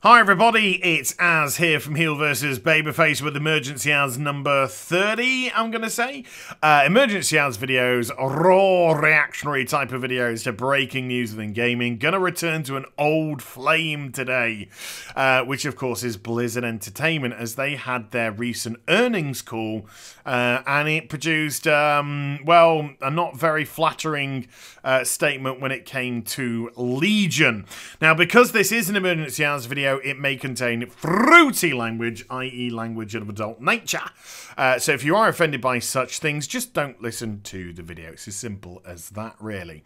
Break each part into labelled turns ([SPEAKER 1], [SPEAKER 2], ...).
[SPEAKER 1] Hi everybody, it's Az here from HeelvsBabyface with Emergency Az number 30, I'm going to say. Emergency Az videos, raw reactionary type of videos to breaking news within gaming. Going to return to an old flame today, which of course is Blizzard Entertainment, as they had their recent earnings call, and it produced, well, a not very flattering statement when it came to Legion. Now, because this is an Emergency Az video, it may contain fruity language, i.e. language of adult nature. So if you are offended by such things, just don't listen to the video. It's as simple as that, really.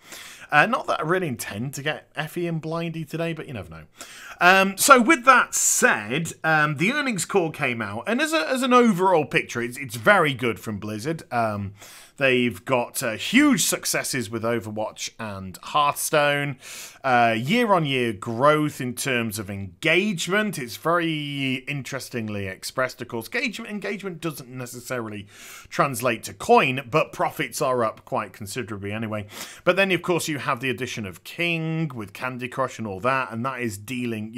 [SPEAKER 1] Not that I really intend to get Effie and Blindy today, but you never know. So with that said, the earnings call came out, and as an overall picture, it's very good from Blizzard. They've got huge successes with Overwatch and Hearthstone. Year-on-year growth in terms of engagement. It's very interestingly expressed, of course. Engagement doesn't necessarily translate to coin, but profits are up quite considerably anyway. But then, of course, you have the addition of King with Candy Crush and all that, and that is dealing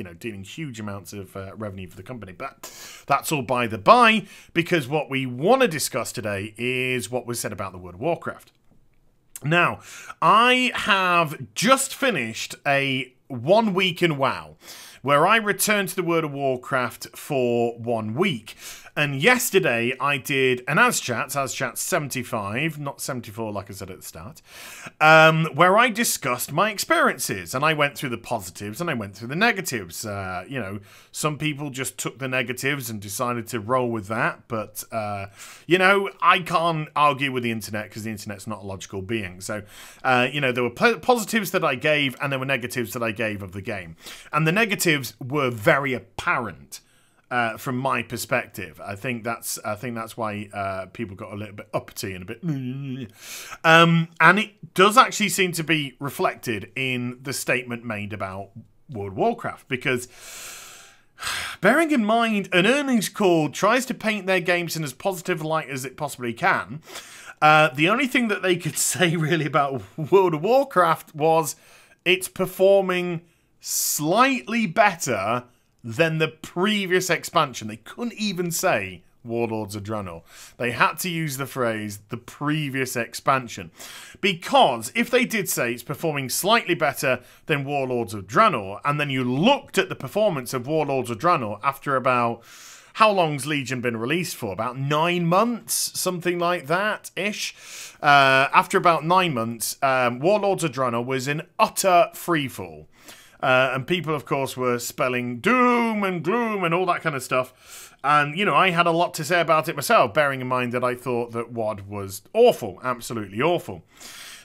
[SPEAKER 1] huge amounts of revenue for the company. But that's all by the by, because what we want to discuss today is what was said about the World of Warcraft. Now, I have just finished a 1 week in WoW, where I returned to the World of Warcraft for 1 week. And yesterday I did an Az-Chat 75, not 74 like I said at the start, where I discussed my experiences. And I went through the positives and I went through the negatives. Some people just took the negatives and decided to roll with that. But, I can't argue with the internet because the internet's not a logical being. So, there were positives that I gave and there were negatives that I gave of the game. And the negatives were very apparent. From my perspective, I think that's why people got a little bit uppity and a bit, and it does actually seem to be reflected in the statement made about World of Warcraft, because bearing in mind an earnings call tries to paint their games in as positive a light as it possibly can, the only thing that they could say really about World of Warcraft was it's performing slightly better than the previous expansion. They couldn't even say Warlords of Draenor. They had to use the phrase the previous expansion. Because if they did say it's performing slightly better than Warlords of Draenor, and then you looked at the performance of Warlords of Draenor after about... How long's Legion been released for? About 9 months? Something like that-ish. After about 9 months, Warlords of Draenor was in utter freefall. And people, of course, were spelling doom and gloom and all that kind of stuff. And, I had a lot to say about it myself, bearing in mind that I thought that WoD was awful, absolutely awful.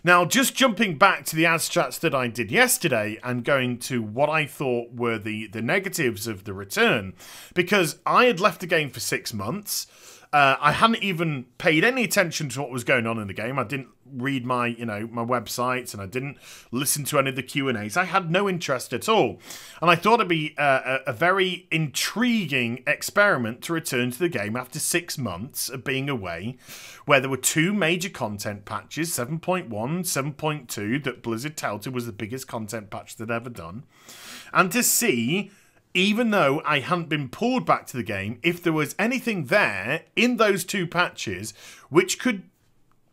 [SPEAKER 1] Now, just jumping back to the Az-Chats that I did yesterday and going to what I thought were the negatives of the return, because I had left the game for 6 months. I hadn't even paid any attention to what was going on in the game. I didn't read my websites, and I didn't listen to any of the Q&As. I had no interest at all. And I thought it'd be a very intriguing experiment to return to the game after 6 months of being away, where there were 2 major content patches, 7.1, 7.2, that Blizzard touted was the biggest content patch they'd ever done. And to see, even though I hadn't been pulled back to the game, if there was anything there in those 2 patches which could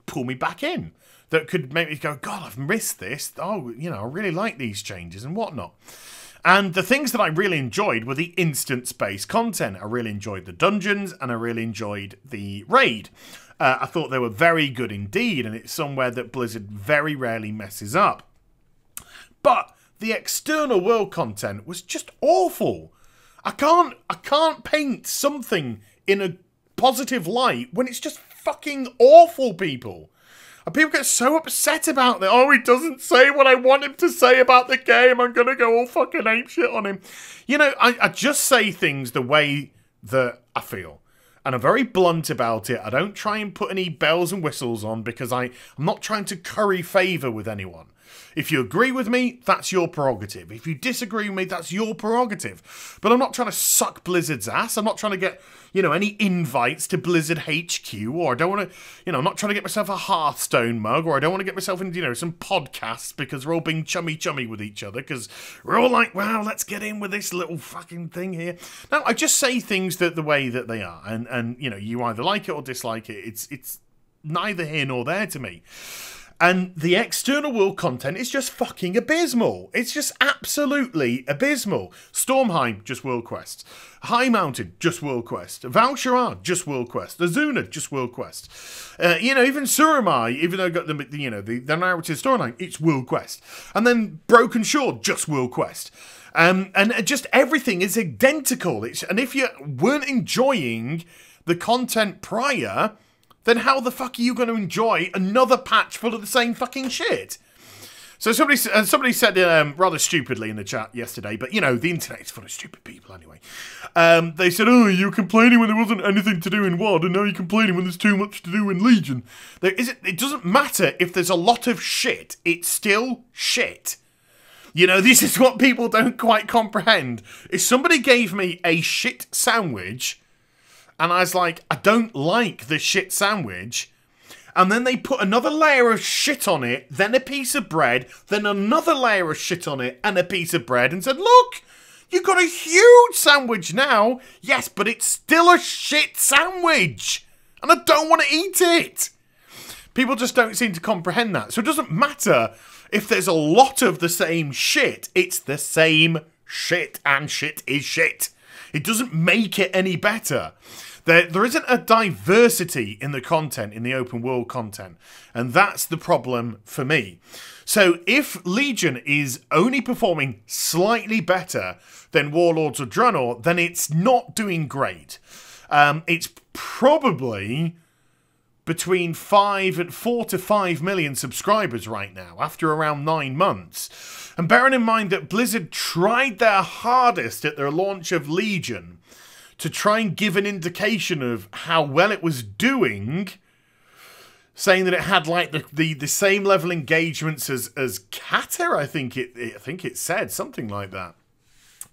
[SPEAKER 1] pull me back in, that could make me go, God, I've missed this. Oh, I really like these changes and whatnot. And the things that I really enjoyed were the instance-based content. I really enjoyed the dungeons, and I really enjoyed the raid. I thought they were very good indeed, and it's somewhere that Blizzard very rarely messes up. But the external world content was just awful. I can't paint something in a positive light when it's just fucking awful, people. And people get so upset about that. Oh, he doesn't say what I want him to say about the game. I'm going to go all fucking apeshit on him. I just say things the way that I feel. And I'm very blunt about it. I don't try and put any bells and whistles on because I'm not trying to curry favour with anyone. If you agree with me, that's your prerogative. If you disagree with me, that's your prerogative. But I'm not trying to suck Blizzard's ass. I'm not trying to get, any invites to Blizzard HQ, or I don't want to, I'm not trying to get myself a Hearthstone mug, or I don't want to get myself into, some podcasts because we're all being chummy with each other, because we're all like, wow, let's get in with this little fucking thing here. No, I just say things the way that they are, and you either like it or dislike it. It's neither here nor there to me. And the external world content is just fucking abysmal. It's just absolutely abysmal. Stormheim, just world quests. High Mountain, just world quest. Val'sharah, just world quest. Azuna, just world quest. Even Suramai, even though it got the narrative storyline, it's world quest. And then Broken Shore, just world quest. And just everything is identical. And if you weren't enjoying the content prior, then how the fuck are you going to enjoy another patch full of the same fucking shit? So somebody said rather stupidly in the chat yesterday, but the internet's full of stupid people anyway. They said, oh, you were complaining when there wasn't anything to do in WoD, and now you're complaining when there's too much to do in Legion. It doesn't matter if there's a lot of shit, it's still shit. This is what people don't quite comprehend. If somebody gave me a shit sandwich, and I was like, I don't like the shit sandwich, and then they put another layer of shit on it, then a piece of bread, then another layer of shit on it, and a piece of bread, and said, look, you got a huge sandwich now. Yes, but it's still a shit sandwich, and I don't want to eat it. People just don't seem to comprehend that. So it doesn't matter if there's a lot of the same shit. It's the same shit, and shit is shit. It doesn't make it any better. There isn't a diversity in the content, in the open world content, and that's the problem for me. So if Legion is only performing slightly better than Warlords of Draenor, then it's not doing great. It's probably between 4 to 5 million subscribers right now, after around 9 months. And bearing in mind that Blizzard tried their hardest at their launch of Legion to try and give an indication of how well it was doing, saying that it had like the same level engagements as Cata, I think it said something like that.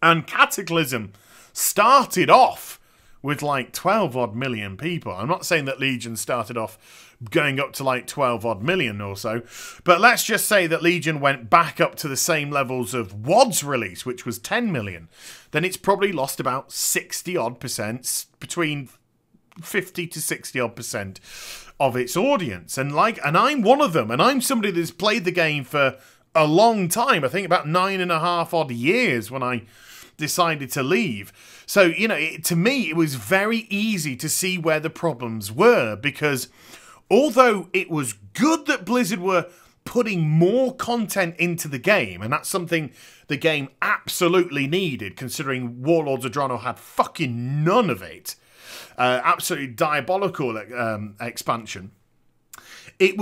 [SPEAKER 1] And Cataclysm started off with like 12 odd million people. I'm not saying that Legion started off going up to like 12 odd million or so, but let's just say that Legion went back up to the same levels of WoD's release, which was 10 million. Then it's probably lost about 60 odd percent, between 50 to 60 odd percent of its audience. And I'm one of them, and I'm somebody that's played the game for a long time. I think about 9.5 odd years when I decided to leave. So, to me, it was very easy to see where the problems were, because although it was good that Blizzard were putting more content into the game, and that's something the game absolutely needed, considering Warlords of Draenor had fucking none of it. Absolutely diabolical expansion. It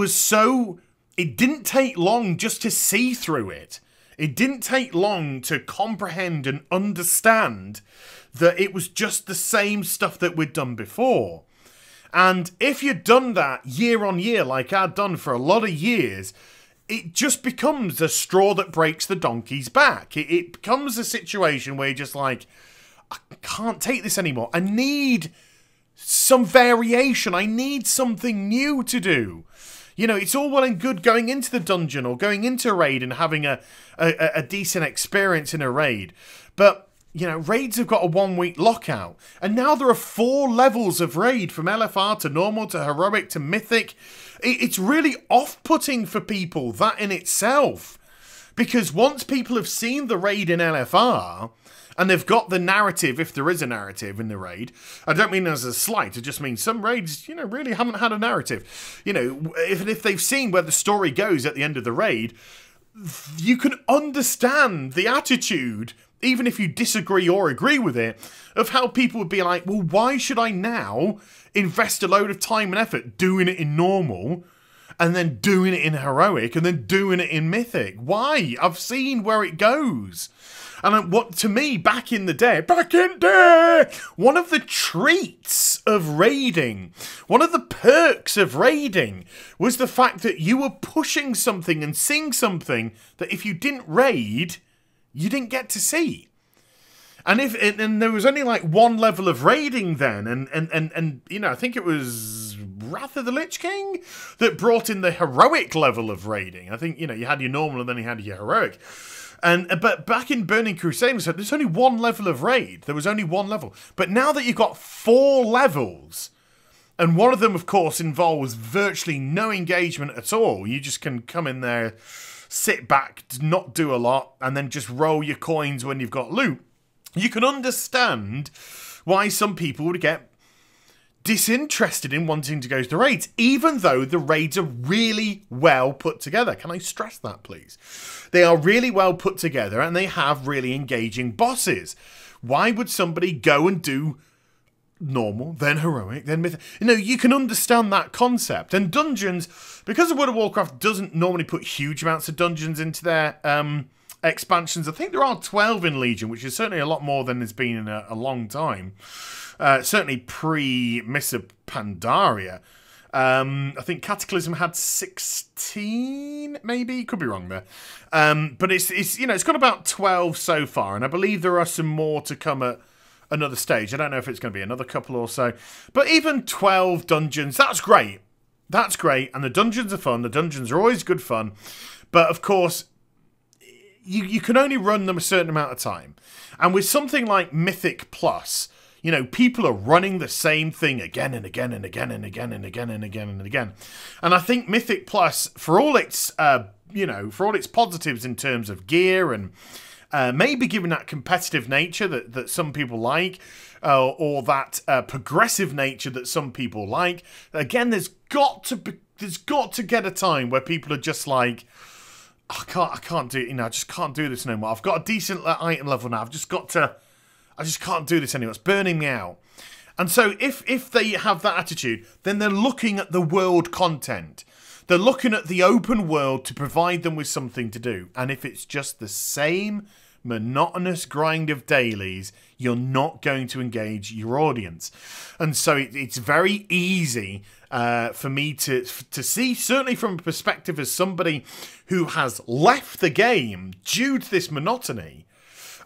[SPEAKER 1] didn't take long just to see through it. It didn't take long to comprehend and understand that it was just the same stuff that we'd done before. And if you'd done that year on year, like I'd done for a lot of years, it just becomes a straw that breaks the donkey's back. It becomes a situation where you're just like, I can't take this anymore. I need some variation. I need something new to do. It's all well and good going into the dungeon or going into a raid and having a decent experience in a raid. But, raids have got a 1-week lockout. And now there are 4 levels of raid, from LFR to normal to heroic to mythic. It's really off-putting for people, that in itself. Because once people have seen the raid in LFR, and they've got the narrative, if there is a narrative in the raid. I don't mean as a slight, it just means some raids, really haven't had a narrative. If they've seen where the story goes at the end of the raid, you can understand the attitude, even if you disagree or agree with it, of how people would be like, well, why should I now invest a load of time and effort doing it in normal, and then doing it in heroic, and then doing it in mythic? Why? I've seen where it goes. And what, to me, back in the day, one of the treats of raiding, one of the perks of raiding was the fact that you were pushing something and seeing something that if you didn't raid, you didn't get to see. And there was only like one level of raiding then, and you know, I think it was Wrath of the Lich King that brought in the heroic level of raiding. I think, you know, you had your normal and then you had your heroic. But back in Burning Crusade, there's only one level of raid. There was only one level. But now that you've got 4 levels, and one of them, of course, involves virtually no engagement at all. You just can come in there, sit back, not do a lot, and then just roll your coins when you've got loot. You can understand why some people would get disinterested in wanting to go to the raids, even though the raids are really well put together. Can I stress that, please? They are really well put together, and they have really engaging bosses. Why would somebody go and do normal, then heroic, then mythic? You know, you can understand that concept. And dungeons, because World of Warcraft doesn't normally put huge amounts of dungeons into their expansions. I think there are 12 in Legion, which is certainly a lot more than there's been in a long time. Certainly pre-Miss of Pandaria. I think Cataclysm had 16, maybe? Could be wrong there. But it's you know, it's got about 12 so far, and I believe there are some more to come at another stage. I don't know if it's going to be another couple or so. But even 12 dungeons, that's great. That's great, and the dungeons are fun. The dungeons are always good fun. But, of course, you can only run them a certain amount of time. And with something like Mythic Plus, you know, people are running the same thing again and again and again and again and again and again and again. And I think Mythic Plus, for all its, you know, for all its positives in terms of gear and maybe given that competitive nature that some people like, or that progressive nature that some people like, again, there's got to get a time where people are just like, I can't do it, you know, I just can't do this no more. I've got a decent item level now. I just can't do this anymore. It's burning me out. And so if they have that attitude, then they're looking at the world content. They're looking at the open world to provide them with something to do. And if it's just the same monotonous grind of dailies, you're not going to engage your audience. And so it's very easy for me to see, certainly from a perspective as somebody who has left the game due to this monotony,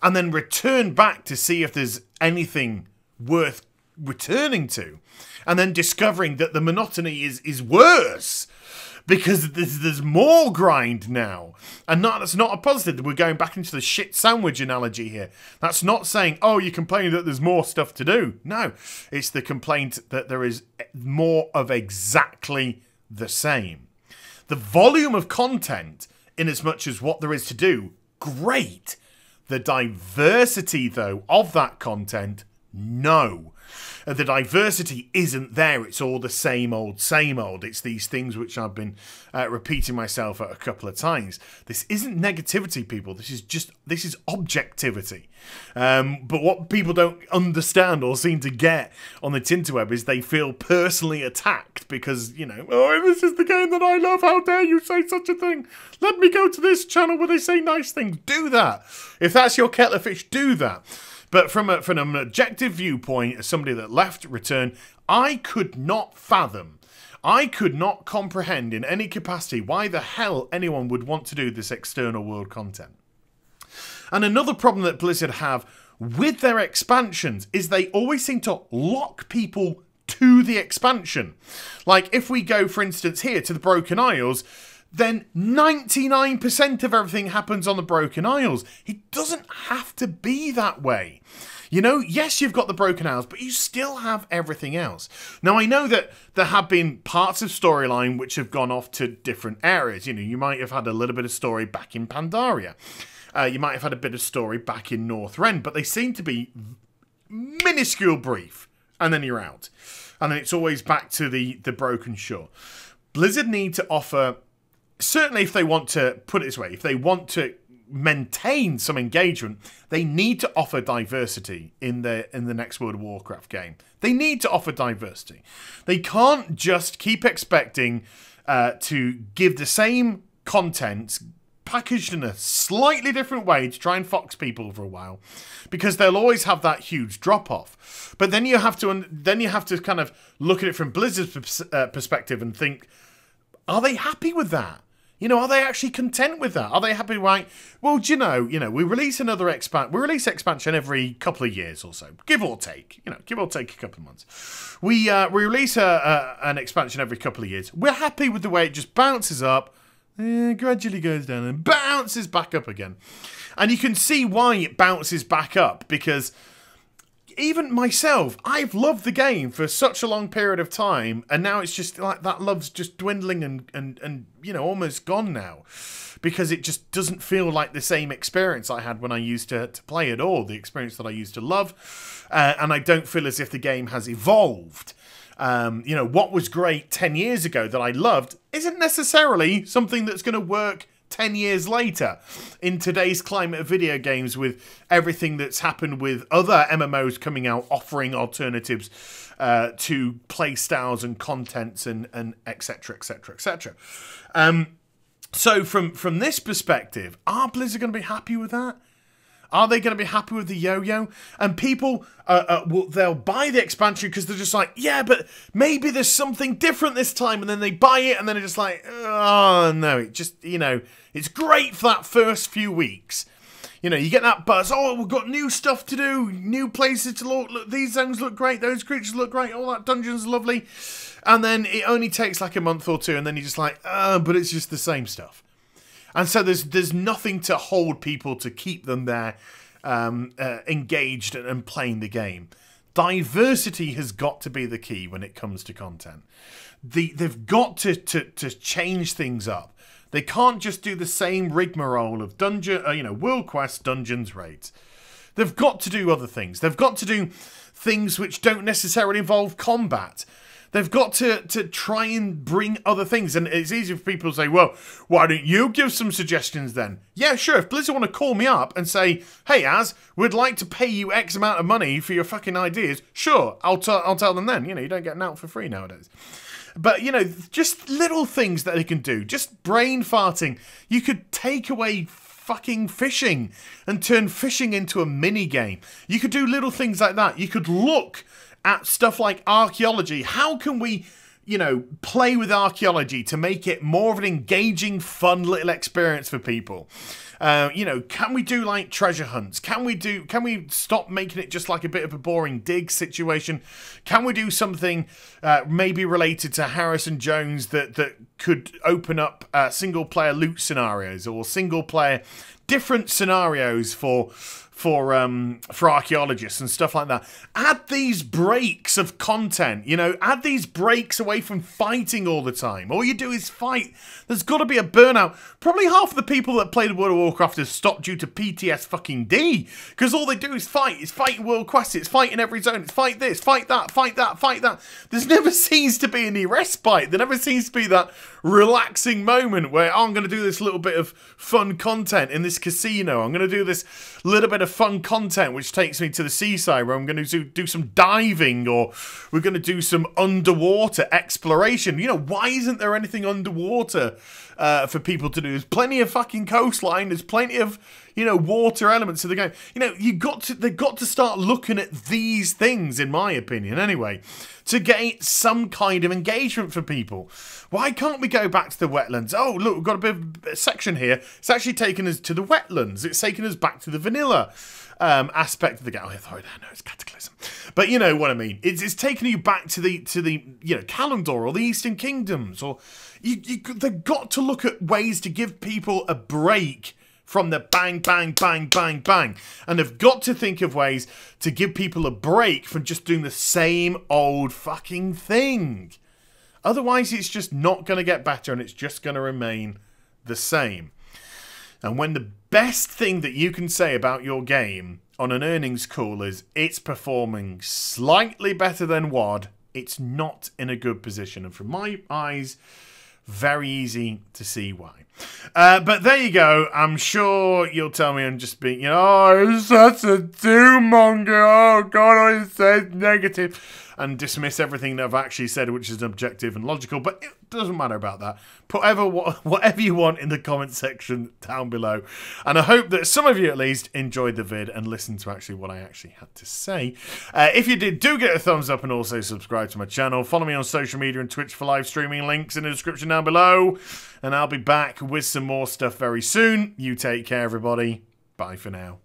[SPEAKER 1] and then return back to see if there's anything worth returning to, and then discovering that the monotony is worse because there's more grind now. And that's not a positive. We're going back into the shit sandwich analogy here. That's not saying, oh, you're complaining that there's more stuff to do. No, it's the complaint that there is more of exactly the same. The volume of content, in as much as what there is to do, great. The diversity, though, of that content, no. The diversity isn't there. It's all the same old, same old. It's these things which I've been repeating myself a couple of times. This isn't negativity, people. This is objectivity. But what people don't understand or seem to get on the Tinterweb is they feel personally attacked because, you know, oh, this is the game that I love. How dare you say such a thing? Let me go to this channel where they say nice things. Do that. If that's your kettle of fish, do that. But from an objective viewpoint, as somebody that left, returned, I could not fathom, I could not comprehend in any capacity why the hell anyone would want to do this external world content. And another problem that Blizzard have with their expansions is they always seem to lock people to the expansion. Like if we go, for instance, here to the Broken Isles, then 99% of everything happens on the Broken Isles. It doesn't have to be that way. You know, yes, you've got the Broken Isles, but you still have everything else. Now, I know that there have been parts of storyline which have gone off to different areas. You know, you might have had a little bit of story back in Pandaria. You might have had a bit of story back in Northrend, but they seem to be minuscule brief, and then you're out. And then it's always back to the Broken Shore. Blizzard need to offer... Certainly, if they want to, put it this way, if they want to maintain some engagement, they need to offer diversity in the next World of Warcraft game. They need to offer diversity. They can't just keep expecting to give the same content packaged in a slightly different way to try and fox people for a while, because they'll always have that huge drop off. But then you have to kind of look at it from Blizzard's perspective and think, are they happy with that? You know, are they actually content with that? Are they happy, right? Well, you know, we release another we release expansion every couple of years or so, give or take. You know, give or take a couple of months. We release an expansion every couple of years. We're happy with the way it just bounces up, gradually goes down, and bounces back up again. And you can see why it bounces back up, because even myself, I've loved the game for such a long period of time, and now it's just like that love's just dwindling and you know, almost gone now, because it just doesn't feel like the same experience I had when I used to play it, or the experience that I used to love, and I don't feel as if the game has evolved. You know, what was great 10 years ago that I loved isn't necessarily something that's going to work 10 years later in today's climate of video games, with everything that's happened with other MMOs coming out offering alternatives to play styles and contents and etc, etc, etc. So from this perspective, are Blizzard going to be happy with that? Are they going to be happy with the yo-yo? And people, they'll buy the expansion because they're just like, yeah, but maybe there's something different this time. And then they buy it and then they're just like, oh, no, it just, you know, it's great for that first few weeks. You know, you get that buzz. Oh, we've got new stuff to do, new places to look. Look, these zones look great. Those creatures look great. All that dungeon's lovely. And then it only takes like a month or two. And then you're just like, but it's just the same stuff. And so there's nothing to hold people to keep them there engaged and playing the game. Diversity has got to be the key when it comes to content. They've got to change things up. They can't just do the same rigmarole of World Quest, dungeons, raids. They've got to do other things. They've got to do things which don't necessarily involve combat. They've got to try and bring other things. And it's easy for people to say, well, why don't you give some suggestions then? Yeah, sure. If Blizzard want to call me up and say, hey, Az, we'd like to pay you X amount of money for your fucking ideas, sure, I'll tell them then. You know, you don't get an out for free nowadays. But, you know, just little things that they can do. Just brain farting. You could take away fucking fishing and turn fishing into a mini game. You could do little things like that. You could look at stuff like archaeology. How can we, you know, play with archaeology to make it more of an engaging, fun little experience for people? You know, can we do like treasure hunts? Can we stop making it just like a bit of a boring dig situation? Can we do something maybe related to Harrison Jones that could open up single player loot scenarios, or single player different scenarios for archaeologists and stuff like that? Add these breaks of content, you know, add these breaks away from fighting all the time. All you do is fight. There's got to be a burnout. Probably half of the people that play the World of Warcraft have stopped due to PTS fucking D, because all they do is fight. It's fighting World Quest, it's fighting every zone, it's fight this, fight that, fight that, fight that. There's never seems to be any respite. There never seems to be that relaxing moment where, oh, I'm going to do this little bit of fun content in this casino. I'm going to do this little bit of fun content which takes me to the seaside where I'm going to do some diving, or we're going to do some underwater exploration. You know, why isn't there anything underwater for people to do? There's plenty of fucking coastline. There's plenty of, you know, water elements of the game. You know, they've got to start looking at these things, in my opinion, anyway, to get some kind of engagement for people. Why can't we go back to the wetlands? Oh, look, we've got a bit of a section here. It's actually taken us to the wetlands. It's taken us back to the vanilla aspect of the game. Oh, I know it's Cataclysm, but you know what I mean. It's taking you back to the you know, Kalimdor or the Eastern Kingdoms, or they've got to look at ways to give people a break from the bang, bang, bang, bang, bang. And they've got to think of ways to give people a break from just doing the same old fucking thing. Otherwise, it's just not going to get better, and it's just going to remain the same. And when the best thing that you can say about your game on an earnings call is it's performing slightly better than WoD, it's not in a good position. And from my eyes, very easy to see why. But there you go. I'm sure you'll tell me I'm just being, oh, he's such a doom-monger. Oh, God, all he says negative. And dismiss everything that I've actually said, which is objective and logical. But it doesn't matter about that. Put whatever you want in the comment section down below. And I hope that some of you at least enjoyed the vid and listened to actually what I actually had to say. If you did, do get a thumbs up and also subscribe to my channel. Follow me on social media and Twitch for live streaming. Links in the description down below. And I'll be back with some more stuff very soon. You take care, everybody. Bye for now.